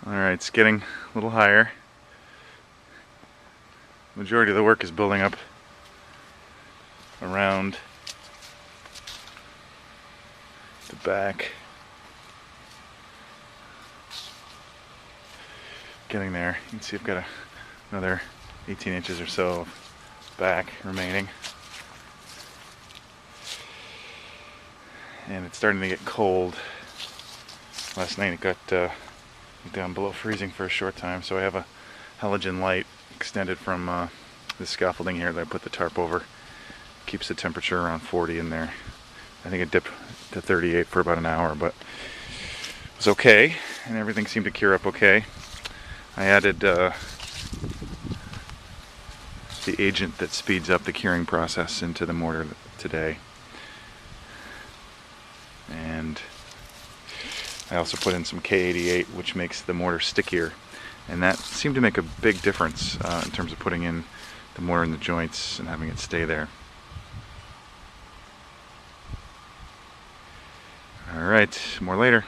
Alright, it's getting a little higher. Majority of the work is building up around the back. Getting there. You can see I've got another 18 inches or so of back remaining. And it's starting to get cold. Last night it got down below freezing for a short time, so I have a halogen light extended from the scaffolding here that I put the tarp over. Keeps the temperature around 40 in there. I think it dipped to 38 for about an hour, but it was okay, and everything seemed to cure up okay. I added the agent that speeds up the curing process into the mortar today. And I also put in some K88, which makes the mortar stickier, and that seemed to make a big difference in terms of putting in the mortar in the joints and having it stay there. Alright, more later.